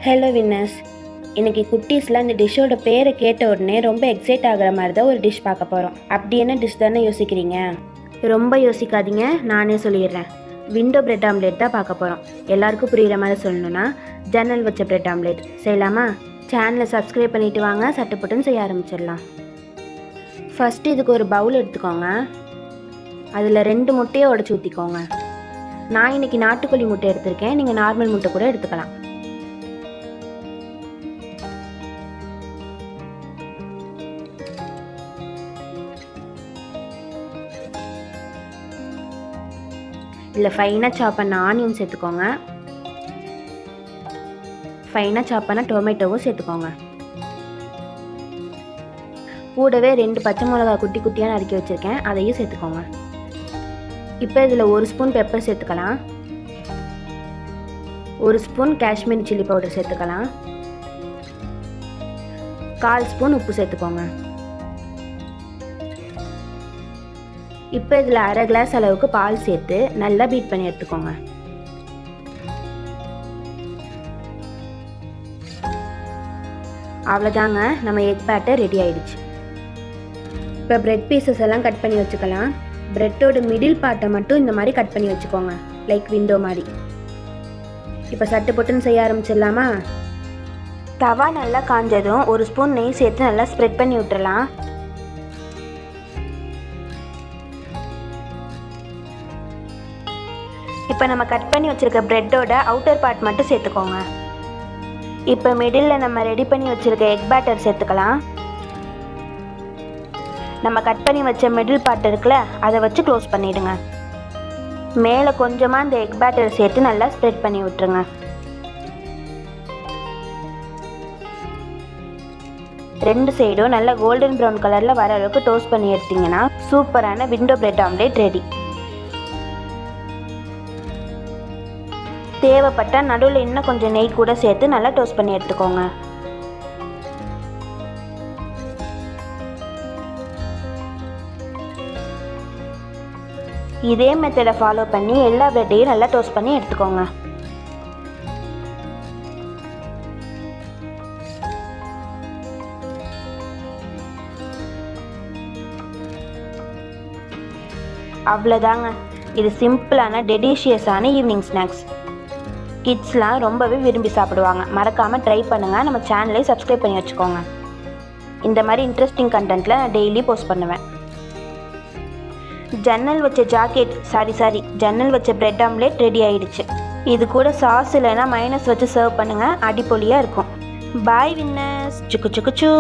Hello winners, இன்றைக்கி குட்டீஸ்லாம் இந்த டிஷ்ஷோட பேரை கேட்ட உடனே ரொம்ப எக்ஸைட் ஆகிற மாதிரி தான் ஒரு டிஷ் பார்க்க போகிறோம். அப்படி என்ன டிஷ் தானே யோசிக்கிறீங்க? ரொம்ப யோசிக்காதீங்க, நானே சொல்லிடுறேன். விண்டோ பிரெட் ஆம்லேட் தான் பார்க்க போகிறோம். எல்லாருக்கும் புரிகிற மாதிரி சொல்லணுன்னா ஜன்னல் வச்ச பிரெட் ஆம்லேட் செய்யலாமா? சேனலை சப்ஸ்கிரைப் பண்ணிவிட்டு வாங்க, சட்டுப்பட்டுன்னு செய்ய ஆரம்பிச்சிடலாம். ஃபஸ்ட்டு இதுக்கு ஒரு பவுல் எடுத்துக்கோங்க. அதில் 2 முட்டையை உடச்சி ஊற்றிக்கோங்க. நான் இன்றைக்கி நாட்டுக்கோழி முட்டை எடுத்திருக்கேன், நீங்கள் நார்மல் முட்டை கூட எடுத்துக்கலாம். இதில் ஃபைனாக சாப் பண்ண ஆனியன் சேர்த்துக்கோங்க. ஃபைனாக சாப் பண்ண டொமேட்டோவும் சேர்த்துக்கோங்க. கூடவே 2 பச்சை மிளகா குட்டி குட்டியாக நறுக்கி வச்சுருக்கேன், அதையும் சேர்த்துக்கோங்க. இப்போ இதில் 1 ஸ்பூன் பெப்பர் சேர்த்துக்கலாம். 1 ஸ்பூன் காஷ்மீரி சில்லி பவுடர் சேர்த்துக்கலாம். 1/4 ஸ்பூன் உப்பு சேர்த்துக்கோங்க. இப்போ இதில் 1/2 கிளாஸ் அளவுக்கு பால் சேர்த்து நல்லா பீட் பண்ணி எடுத்துக்கோங்க. அவ்வளோதாங்க, நம்ம எக் பேட்டர் ரெடி ஆயிடுச்சு. இப்போ பிரெட் பீசஸ் எல்லாம் கட் பண்ணி வச்சுக்கலாம். பிரெட்டோட மிடில் பார்ட்டை மட்டும் இந்த மாதிரி கட் பண்ணி வச்சுக்கோங்க, லைக் விண்டோ மாதிரி. இப்போ சட்டு பொட்டுன்னு செய்ய ஆரம்பிச்சிடலாமா? தவா நல்லா காஞ்சதும் 1 ஸ்பூன் நெய் சேர்த்து நல்லா ஸ்ப்ரெட் பண்ணி விட்டுறலாம். இப்போ நம்ம கட் பண்ணி வச்சுருக்க ப்ரெட்டோட அவுட்டர் பார்ட் மட்டும் சேர்த்துக்கோங்க. இப்போ மிடில் நம்ம ரெடி பண்ணி வச்சுருக்க எக் பேட்டர் சேர்த்துக்கலாம். நம்ம கட் பண்ணி வச்ச மிடில் பார்ட் இருக்குல்ல, அதை வச்சு க்ளோஸ் பண்ணிவிடுங்க. மேலே கொஞ்சமாக இந்த எக் பேட்டர் சேர்த்து நல்லா ஸ்ப்ரெட் பண்ணி விட்டுருங்க. ரெண்டு சைடும் நல்லா கோல்டன் ப்ரௌன் கலரில் வர அளவுக்கு டோஸ்ட் பண்ணி எடுத்திங்கன்னா சூப்பரான விண்டோ பிரெட் ஆம்லேட் ரெடி. தேவைப்பட்டால் நடுவில் இன்னும் கொஞ்சம் நெய் கூட சேர்த்து நல்லா டோஸ்ட் பண்ணி எடுத்துக்கோங்க. இதே மெத்தடை ஃபாலோ பண்ணி எல்லா பிரெட்டையும் நல்லா டோஸ்ட் பண்ணி எடுத்துக்கோங்க. அவ்வளோதாங்க, இது சிம்பிளான டெலிஷியஸான ஈவினிங் ஸ்நாக்ஸ். கிட்ஸ்லாம் ரொம்பவே விரும்பி சாப்பிடுவாங்க. மறக்காமல் ட்ரை பண்ணுங்கள். நம்ம சேனலை சப்ஸ்கிரைப் பண்ணி வச்சுக்கோங்க. இந்த மாதிரி இன்ட்ரெஸ்டிங் கண்டென்ட்டில் நான் டெய்லி போஸ்ட் பண்ணுவேன். ஜன்னல் வச்ச ஜன்னல் வச்ச பிரெட் ஆம்லேட் ரெடி ஆயிடுச்சு. இது கூட சாஸ் இல்லைன்னா மைனஸ் வச்சு சர்வ் பண்ணுங்கள், அடிப்பொலியாக இருக்கும். பாய் வின்னர்ஸ். சுக்கு சுக்கு சூ.